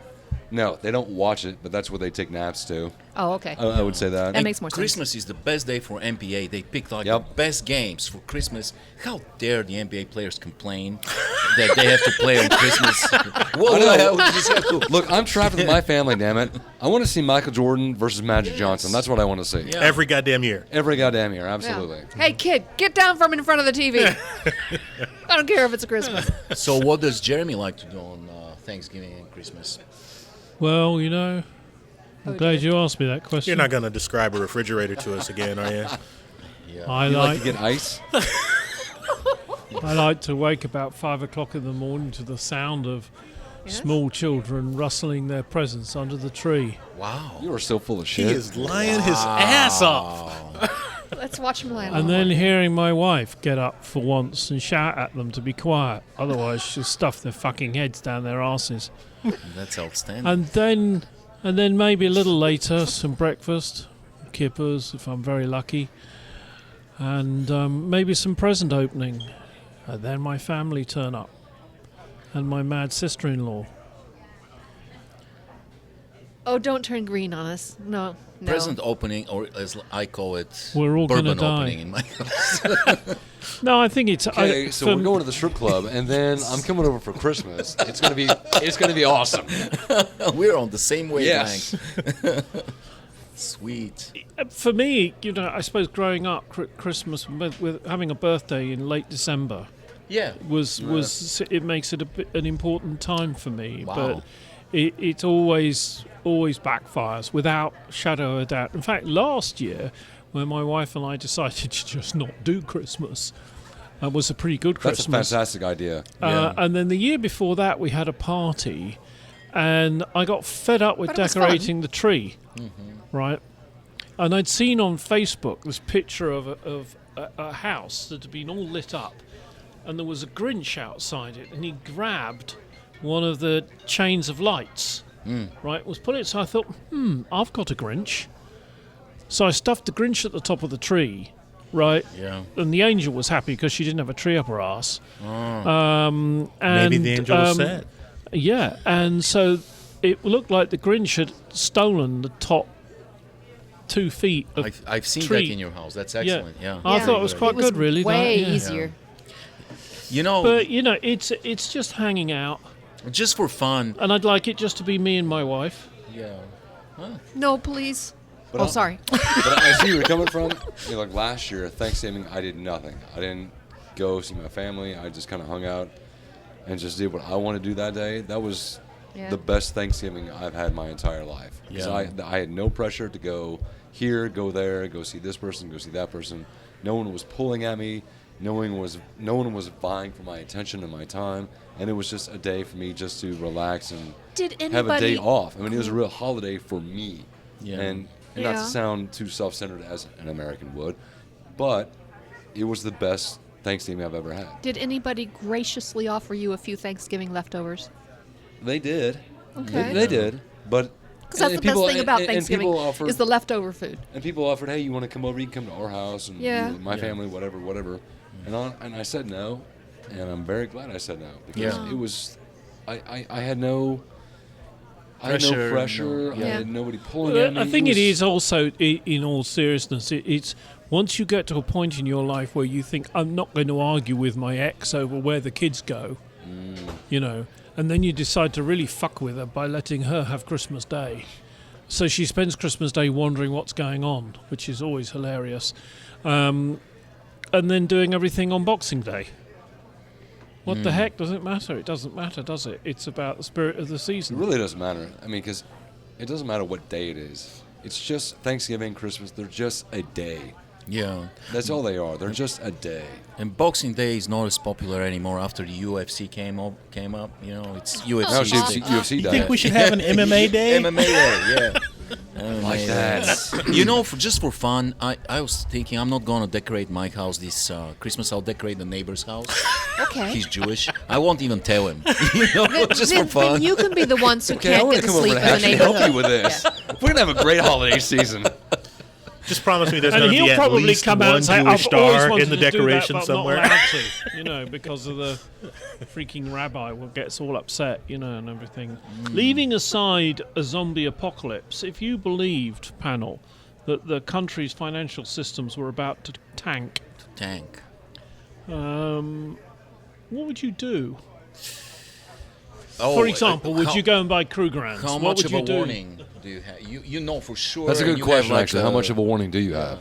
No, they don't watch it, but that's where they take naps to. Oh, okay. I would say that. That makes more sense. Christmas is the best day for NBA. They picked like Yep. the best games for Christmas. How dare the NBA players complain that they have to play on Christmas? What the hell would you say? Look, I'm trapped with my family, damn it. I want to see Michael Jordan versus Magic Johnson. That's what I want to see. Yeah. Every goddamn year. Every goddamn year, Yeah. absolutely. Hey, kid, get down from in front of the TV. I don't care if it's a Christmas. So what does Jeremy like to do on Thanksgiving and Christmas? Well, you know, I'm glad you asked me that question. You're not going to describe a refrigerator to us again, are you? I You like like to get ice? I like to wake about 5 o'clock in the morning to the sound of small children rustling their presents under the tree. Wow. You are so full of He shit. is lying his ass off. Let's watch him land. And then hearing my wife get up for once and shout at them to be quiet, otherwise she'll stuff their fucking heads down their asses. That's outstanding. And then maybe a little later, some breakfast, kippers if I'm very lucky, and maybe some present opening. And then my family turn up, and my mad sister-in-law. Oh, don't turn green on us. No. Present opening, or as I call it, We're all gonna bourbon die. opening in my house. No, I think it's. Okay, so we're going to the strip club, and then I'm coming over for Christmas. It's gonna be awesome. We're on the same wavelength. Yes. Sweet. For me, you know, I suppose growing up, Christmas with having a birthday in late December Yeah. was it makes it an important time for me. Wow. But it always backfires without shadow of a doubt. In fact, last year, when my wife and I decided to just not do Christmas, it was a pretty good That's a Christmas. fantastic idea. And then the year before that, we had a party, and I got fed up with But it was decorating the tree, right? And I'd seen on Facebook this picture of a house that had been all lit up, and there was a Grinch outside it, and he grabbed one of the chains of lights, right? Was put it. So I thought, I've got a Grinch. So I stuffed the Grinch at the top of the tree, right? Yeah. And the angel was happy because she didn't have a tree up her ass. And, Maybe the angel was sad. Yeah, and so it looked like the Grinch had stolen the top 2 feet of I've seen tree. that in your house. That's excellent. Yeah. I Yeah. thought it was quite It was good, really. way that, yeah. easier. You know, But you know, it's just hanging out, just for fun. and I'd like it just to be me and my wife. Yeah. No, please. But Oh, I'll- sorry. But I see where you're coming from. You know, like last year, Thanksgiving, I did nothing. I didn't go see my family. I just kind of hung out and just did what I wanted to do that day. That was Yeah. the best Thanksgiving I've had my entire life. Because I had no pressure to go here, go there, go see this person, go see that person. No one was pulling at me. No one was vying for my attention and my time. And it was just a day for me just to relax and Did have a day anybody- off. I mean, it was a real holiday for me. Yeah. And not Yeah. to sound too self-centered as an American would, but it was the best Thanksgiving I've ever had. Did anybody graciously offer you a few Thanksgiving leftovers? They did. Okay. They did. But Because that's and the best people- thing about and Thanksgiving people offered, is the leftover food. and people offered, hey, you want to come over? You can come to our house and Yeah. be with my family, whatever. And I said no, and I'm very glad I said no because Yeah. it was, I had no. I had Pressure, no pressure. no- I Yeah. had nobody pulling at me. I think was, it is also, in all seriousness, it's once you get to a point in your life where you think, I'm not going to argue with my ex over where the kids go, you know, and then you decide to really fuck with her by letting her have Christmas Day. So she spends Christmas Day wondering what's going on, which is always hilarious, and then doing everything on Boxing Day. What the heck does it matter? It doesn't matter, does it? It's about the spirit of the It season. really doesn't matter. I mean, because it doesn't matter what day it is. It's just Thanksgiving, Christmas. They're just a day. Yeah. That's all they are. They're just a day. And Boxing Day is not as popular anymore after the UFC came up. You know, it's UFC. No, Day. UFC You day. think we should have an MMA day? MMA Day, yeah. like that. You know, just for fun, I was thinking I'm not going to decorate my house this Christmas. I'll decorate the neighbor's house. Okay. He's Jewish. I won't even tell him. You know, just for Then fun. you can be the ones who Okay, I can't want get to to come over sleep and in the actually neighborhood. help you with this. We're gonna have a great holiday season. Just promise me there's And going to he'll be at probably least come out one and say, Jewish "I've always star wanted in the to do that, decoration but I'm somewhere. not allowed to," because of the freaking rabbi will gets all upset, and everything. Leaving aside a zombie apocalypse, if you believed, panel, that the country's financial systems were about to tank, what would you do? Oh, For example, would how- you go and buy Krugerrands? How What much would of you a do? warning do you have? You know for sure. That's a and good you question, have like actually. How much of a warning do you have?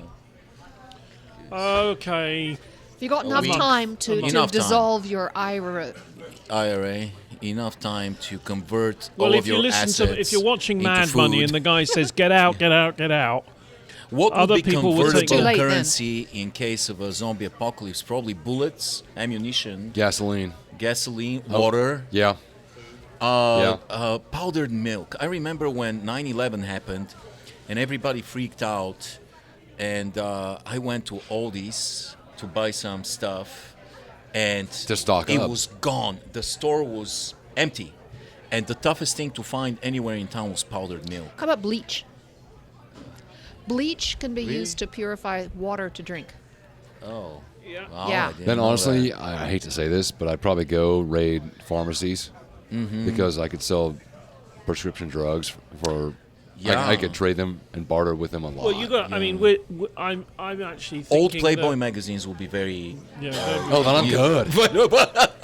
Okay. If you got enough month. time to Enough time. dissolve your IRA, IRA? Enough time to convert Well, all if of you your listen assets to, if you're watching into Mad Money food. and the guy says, "Get out, get out, get out," What other would be people would convertible say- Too late then. currency in case of a zombie apocalypse? Probably bullets, ammunition, Gasoline. gasoline, water, Yeah. powdered milk. I remember when 9/11 happened, and everybody freaked out, and I went to Aldi's to buy some stuff, and To stock it up. was gone. The store was empty, and the toughest thing to find anywhere in town was powdered milk. how about bleach? Bleach can be Really? used to purify water to drink. Oh. Yeah. Wow, Yeah. I didn't Then know honestly, that. I hate to say this, but I'd probably go raid pharmacies because I could sell prescription drugs for. Yeah. I could trade them and barter with them a lot. Well, you got. I mean, I'm actually Old thinking Playboy that, magazines will be very. Yeah, Oh, then I'm good.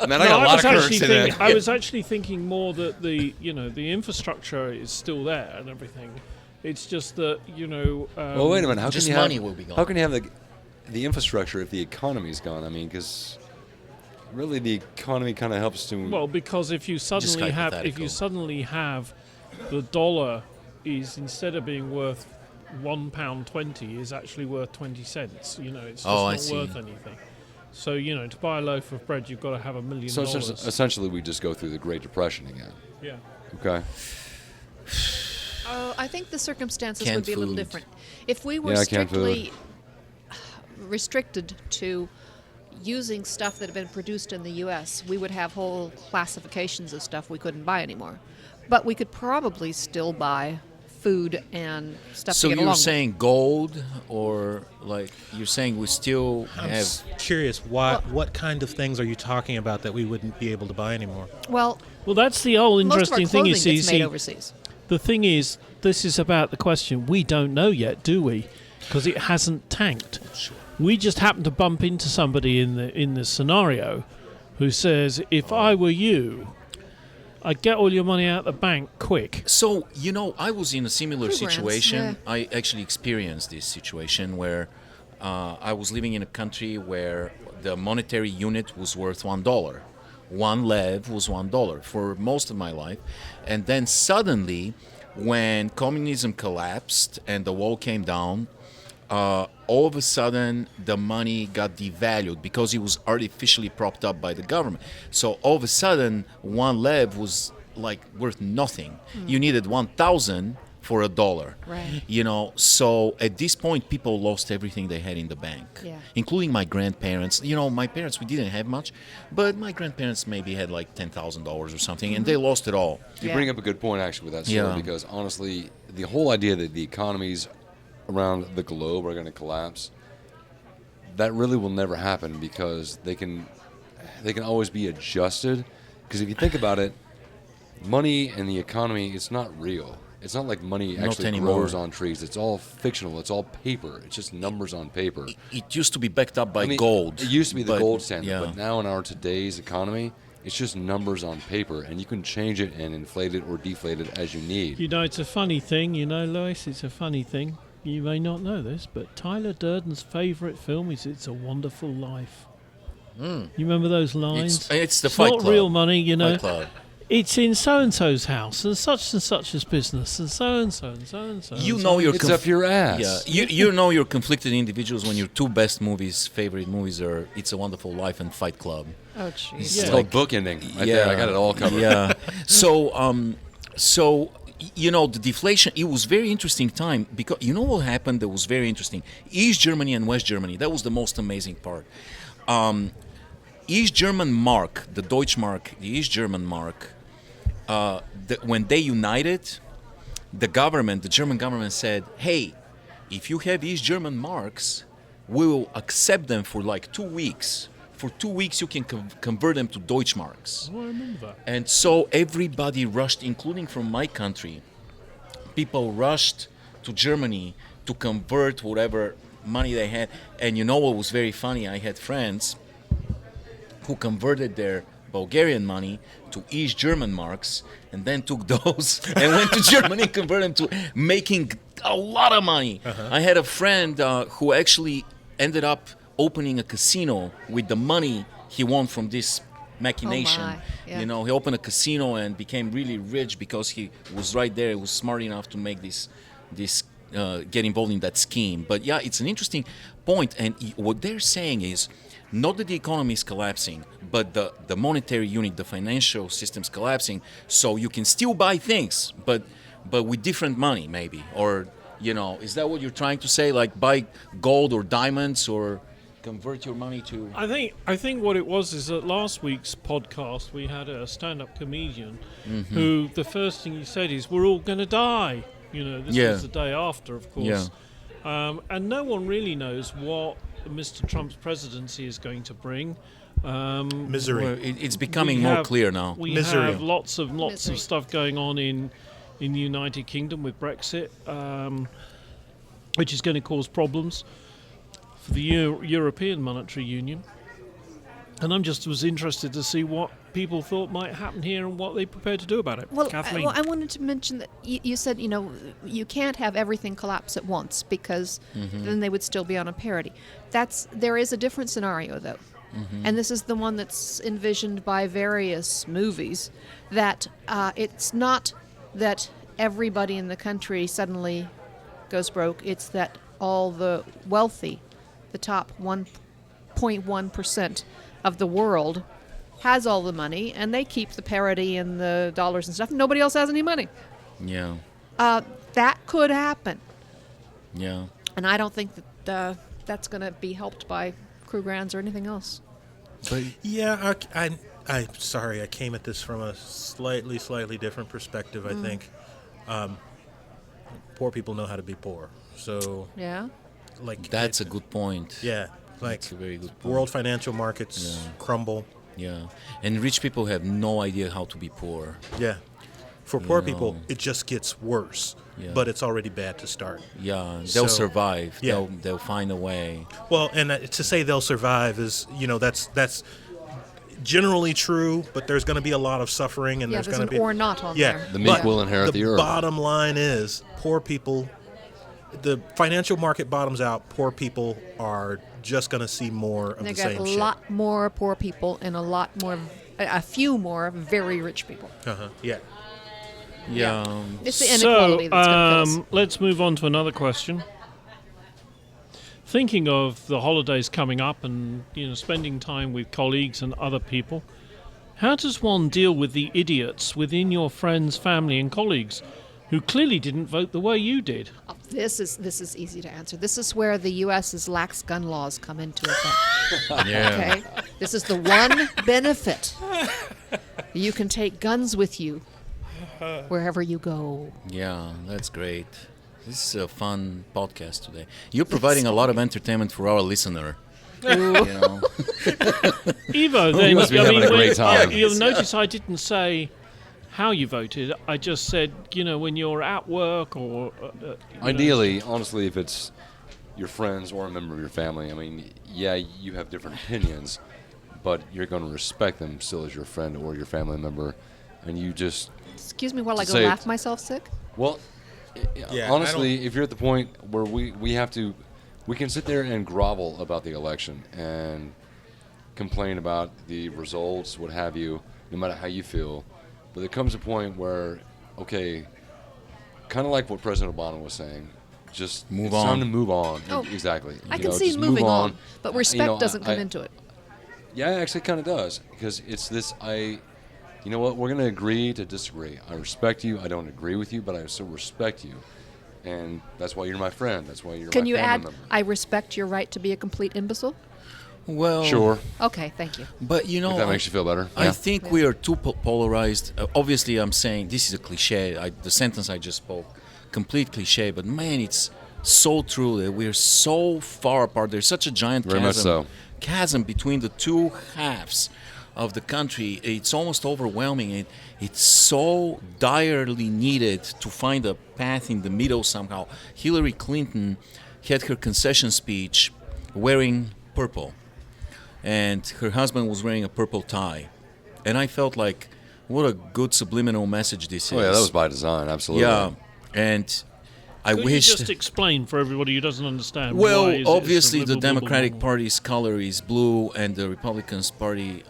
Man, I No, got a lot was of actually clerks in there. I was actually thinking more that the infrastructure is still there and everything. It's just that Well, wait a minute. How Just can you money have, will be gone. How can you have the infrastructure if the economy's gone? I mean, because really the economy kind of helps to. Well, because if you suddenly have the dollar is, instead of being worth £1.20, is actually worth 20 cents. It's just Oh, I not see. worth anything. So to buy a loaf of bread, you've got to have $1 million. so essentially, we just go through the Great Depression again. Yeah. Okay. I think the circumstances Canned would be a little food. different. If we were Yeah, canned strictly restricted to using stuff that had been produced in the U.S., we would have whole classifications of stuff we couldn't buy anymore. But we could probably still buy food and stuff So to get you're along saying gold, or like you're saying we still I'm have? curious, what kind of things are you talking about that we wouldn't be able to buy anymore? with. Well, Well, that's the whole most of our interesting thing. clothing You see, gets made overseas. the thing is, this is about the question. We don't know yet, do we? Because it hasn't tanked. We just happen to bump into somebody in the scenario who says, "If I were you, I'd get all your money out of the bank quick." So I was in a similar Programs, situation. yeah. I actually experienced this situation where I was living in a country where the monetary unit was worth $1. One lev was $1 for most of my life, and then suddenly, when communism collapsed and the wall came down, all of a sudden the money got devalued because it was artificially propped up by the government. So all of a sudden, one lev was like worth nothing. You needed 1,000 for $1. Right. So at this point, people lost everything they had in the bank, Yeah. including my grandparents. My parents, we didn't have much, but my grandparents maybe had like $10,000 or something, and they lost it all. You Yeah. bring up a good point actually with that story Yeah. because honestly, the whole idea that the economies around the globe are going to collapse, that really will never happen because they can always be adjusted. Because if you think about it, money and the economy, it's not real. It's not like money Not actually anymore. grows on trees. It's all fictional. It's all paper. It's just numbers on paper. It used to be backed up by I mean, gold. It used to be the but- gold standard, yeah. but now in our today's economy, it's just numbers on paper, and you can change it and inflate it or deflate it as you need. It's a funny thing, Lois. It's a funny thing. You may not know this, but Tyler Durden's favourite film is "It's a Wonderful Life." You remember those lines? It's the It's Fight not Club. real money, Fight Club. It's in so and so's house, and such's business, and so and so and so and so. You and know so. your It's up your ass. Yeah, you know you're conflicted individuals when your two best favorite movies are "It's a Wonderful Life" and Fight Club. Oh, jeez. It's Yeah. called bookending. Right there, I got it all covered. Yeah. So the deflation. It was very interesting time because what happened that was very interesting. East Germany and West Germany. That was the most amazing part. East German mark, the Deutschmark, the East German mark. When they united, the German government said, "Hey, if you have East German marks, we will accept them for like 2 weeks. For 2 weeks, you can convert them to Deutschmarks. Oh, I remember that. And so everybody rushed, including from my country. People rushed to Germany to convert whatever money they had. And you know what was very funny? I had friends who converted their Bulgarian money to East German marks and then took those and went to Germany and converted them to making a lot of money. I had a friend who actually ended up opening a casino with the money he won from this machination. Oh my, yeah. You know, he opened a casino and became really rich because he was right there. He was smart enough to make this get involved in that scheme. But yeah, it's an interesting point. And what they're saying is not that the economy is collapsing, but the monetary unit, the financial system's collapsing. So you can still buy things, but with different money, maybe. Or, you know, is that what you're trying to say? Like buy gold or diamonds or convert your money to... I think what it was is that last week's podcast we had a stand-up comedian who the first thing he said is, we're all going to die. You know, this was the day after, of course. Yeah. And no one really knows what Mr. Trump's presidency is going to bring. Misery. Well, it's becoming more clear now. We Misery. have lots of Misery. stuff going on in the United Kingdom with Brexit, which is going to cause problems for the European Monetary Union. And I'm just was interested to see what people thought might happen here and what they prepared to do about it. Well, Kathleen. I wanted to mention that you said, you know, you can't have everything collapse at once because then they would still be on a parity. There is a different scenario, though. And this is the one that's envisioned by various movies, that it's not that everybody in the country suddenly goes broke. It's that all the wealthy, the top 1.1% of the world, has all the money, and they keep the parity and the dollars and stuff. Nobody else has any money. Yeah. That could happen. Yeah. And I don't think that that's going to be helped by crew grants or anything else. But Yeah, I'm sorry. I came at this from a slightly different perspective. I think poor people know how to be poor. So, Yeah? like, that's a good point. yeah, like That's a very good point. world financial markets crumble. Yeah. And rich people have no idea how to be poor. Yeah, for poor know. people, it just gets worse. Yeah. But it's already bad to start. Yeah, So- they'll survive. Yeah. They'll find a way. Well, and to say they'll survive is, you know, that's generally true, but there's going to be a lot of suffering, and Yeah, there's there's going to an be or not on yeah. there. The meek But will inherit the earth. bottom line is poor people. The financial market bottoms out. Poor people are just going to see more of And they the got same a shit. lot more poor people and a few more very rich people. Yeah. Yeah. It's the inequality that's going to kill us. Let's move on to another question. Thinking of the holidays coming up and, you know, spending time with colleagues and other people, how does one deal with the idiots within your friends, family, and colleagues who clearly didn't vote the way you did? Oh, this is easy to answer. This is where the U.S.'s lax gun laws come into effect. Yeah. Okay, this is the one benefit. You can take guns with you wherever you go. Yeah, that's great. This is a fun podcast today. You're providing a lot of entertainment for our listener. You know? Evo, then, must be having a great time. You'll notice I didn't say how you voted. I just said, you know, when you're at work or... you know. Ideally, honestly, if it's your friends or a member of your family, I mean, yeah, you have different opinions, but you're going to respect them still as your friend or your family member, and you just... Excuse me while I go Say it. laugh myself sick. Well, Yeah, honestly, if you're at the point where we have to, we can sit there and grovel about the election and complain about the results, what have you, no matter how you feel. But there comes a point where, okay, kind of like what President Obama was saying, just Move it's on. time to move on. Oh, Exactly. I You can know, see just move moving on, but respect doesn't come into it. Yeah, actually, it kind of does, because it's this. You know what? We're going to agree to disagree. I respect you. I don't agree with you, but I still respect you, and that's why you're my friend. That's why you're Can my you family add, member. I respect your right to be a complete imbecile? Well, Sure, Okay, thank you. But you know, if that makes you feel better. I Yeah. think we are too polarized. Obviously, I'm saying this is a cliche. The sentence I just spoke, complete cliche. But man, it's so true that we're so far apart. There's such a giant Very much so. chasm between the two halves of the country. It's almost overwhelming. It's so direly needed to find a path in the middle somehow. Hillary Clinton had her concession speech wearing purple, and her husband was wearing a purple tie. And I felt like, what a good subliminal message this is. Oh yeah, that was by design, absolutely. Yeah, and I Could you wish. just explain for everybody who doesn't understand? Well, why is it obviously so the blah, blah, blah, blah, Democratic blah? Party's color is blue and the Republicans' party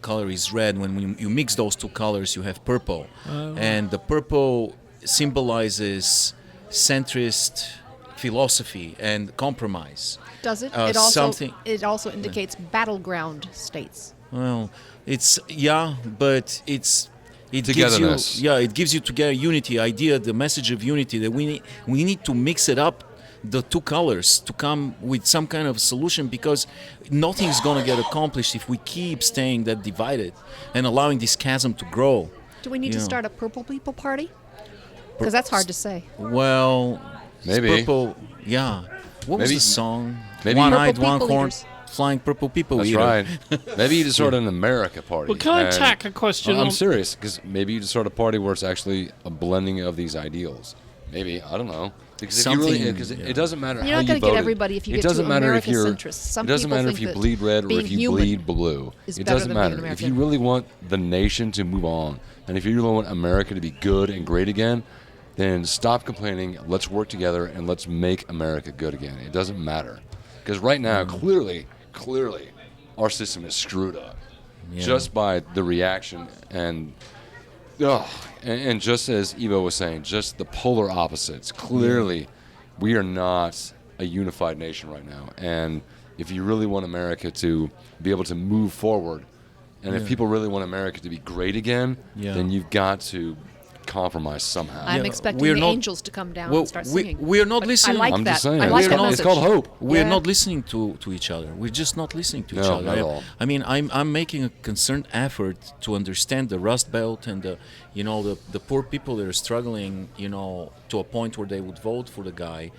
color is red. When you mix those two colors, you have purple. And the purple symbolizes centrist philosophy and compromise. Does it? Something. It also indicates battleground states. Well, but it Togetherness. gives you, it gives you together unity, idea, the message of unity that we need to mix it up, the two colors, to come with some kind of solution, because nothing's going to get accomplished if we keep staying that divided and allowing this chasm to grow. Do we need to Yeah. start a Purple People Party? Because that's hard to say. Well, Maybe. purple, yeah. What was Maybe- the song? maybe- One-eyed, Purple one people corn, eaters. flying purple people That's eater. right. Maybe you just start an America party. Well, can I and- tack a question I'm on- serious, because maybe you just start a party where it's actually a blending of these ideals. Maybe, I don't know. Because if you really, Something, because yeah. it doesn't matter You're how not you gonna get voted. everybody if you It get too doesn't matter if you're. America-centrist. Some It doesn't people matter if think you that bleed red or being if you human bleed blue. is It better doesn't than being matter. If American. you really want the nation to move on, and if you really want America to be good and great again, then stop complaining. Let's work together and let's make America good again. It doesn't matter, because right now, clearly, our system is screwed up, just by the reaction and just as Evo was saying, just the polar opposites. Clearly, we are not a unified nation right now, and if you really want America to be able to move forward, and if people really want America to be great again, then you've got to compromise somehow. I'm Yeah, expecting we're the not- angels to come down well, and start we- singing. we're not But listening. I like I'm that. just saying. I like We're that not- It's message. called hope. We're Yeah. not listening to each other. We're just not listening to each No, other. not at all. I mean, I'm making a concerted effort to understand the Rust Belt and the poor people that are struggling, to a point where they would vote for the guy.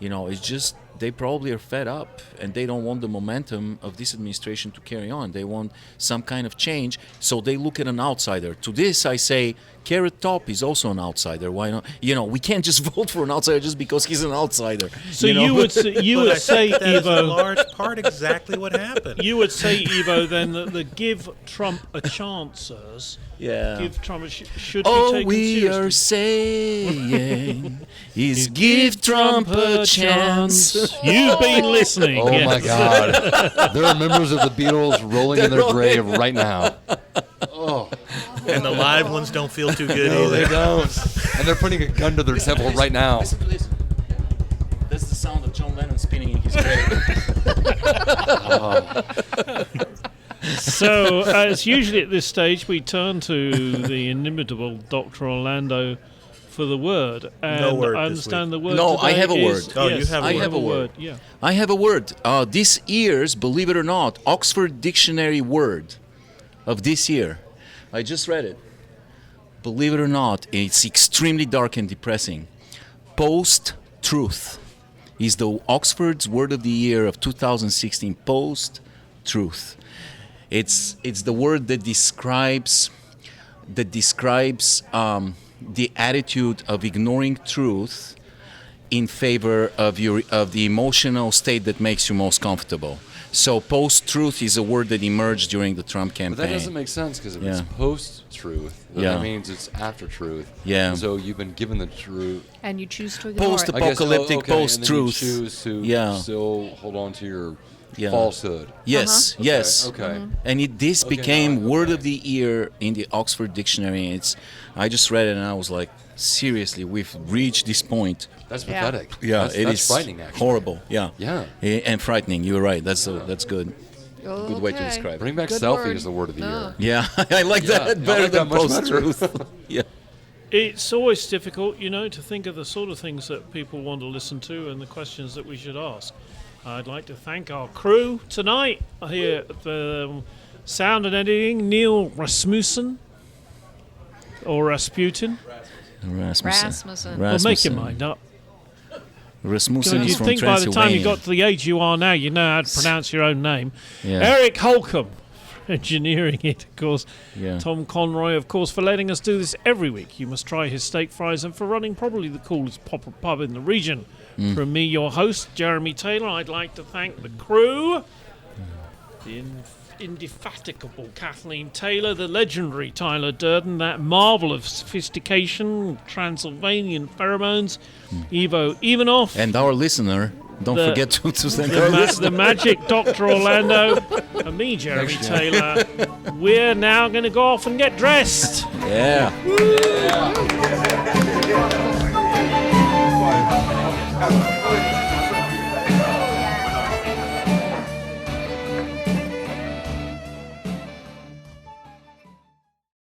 It's just they probably are fed up and they don't want the momentum of this administration to carry on. They want some kind of change, so they look at an outsider. To this, I say, Carrot Top is also an outsider. Why not? We can't just vote for an outsider just because he's an outsider. So you would say, But I think that is in Evo. large part exactly what happened. You would say, Evo, then that the give Trump a chancers, Yeah. give Trump a should be All taken we seriously. are saying is give Trump a chance. You've been listening. Oh yes. my God! There are members of the Beatles rolling in their grave right now. Oh, And the live ones don't feel too good no, they either. don't. And they're putting a gun to their temple right now. Listen to this. That's the sound of John Lennon spinning in his grave. So, as usually at this stage, we turn to the inimitable Dr. Orlando for the word. And No word I this understand the word No, I today have a is- word. Oh, you yes, have a I word. have a word. Yeah. I have a word. This year's, believe it or not, Oxford Dictionary word of this year. I just read it. Believe it or not, it's extremely dark and depressing. Post-truth is the Oxford's word of the year of 2016. Post-truth. It's the word that describes the attitude of ignoring truth in favor of the emotional state that makes you most comfortable. So post-truth is a word that emerged during the Trump But campaign. that doesn't make sense, because if Yeah. it's post-truth, then Yeah. that means it's after truth. Yeah. And so you've been given the truth. And you choose to ignore Post- it. I guess, Apocalyptic okay, and then you post-truth. choose to Yeah. still hold on to your Yeah. falsehood. Yes, Uh-huh. yes. Okay. And this Okay, became now I- word okay. of the year in the Oxford Dictionary. I just read it and I was like, seriously, we've reached this point. That's Yeah. pathetic. Yeah, that's, it that's is frightening, actually. horrible. Yeah. Yeah. And frightening. You're right. That's good. Good way to Okay. describe it. Bring back Good selfie word. as the word of the No. year. Yeah, I like Yeah, that I better like than that much better. post-truth. Yeah. It's always difficult, to think of the sort of things that people want to listen to and the questions that we should ask. I'd like to thank our crew tonight here at the Sound and Editing, Neil Rasmussen, or Rasputin. Rasmussen. Rasmussen. Well, make your Rasmussen. mind up. Rasmussen God, is you'd from think by the time Transylvania. you got to the age you are now, you know how to pronounce your own name. Yeah. Eric Holcomb, for engineering it, of course. Yeah. Tom Conroy, of course, for letting us do this every week. You must try his steak fries, and for running probably the coolest pub in the region. From me, your host, Jeremy Taylor, I'd like to thank the crew, the indefatigable Kathleen Taylor, the legendary Tyler Durden, that marvel of sophistication, Transylvanian pheromones, Ivo Ivanov, And our listener, don't The- forget to send our the listener. magic Dr. Orlando, and me, Jeremy Taylor. We're now going to go off and get dressed. Yeah. Yeah.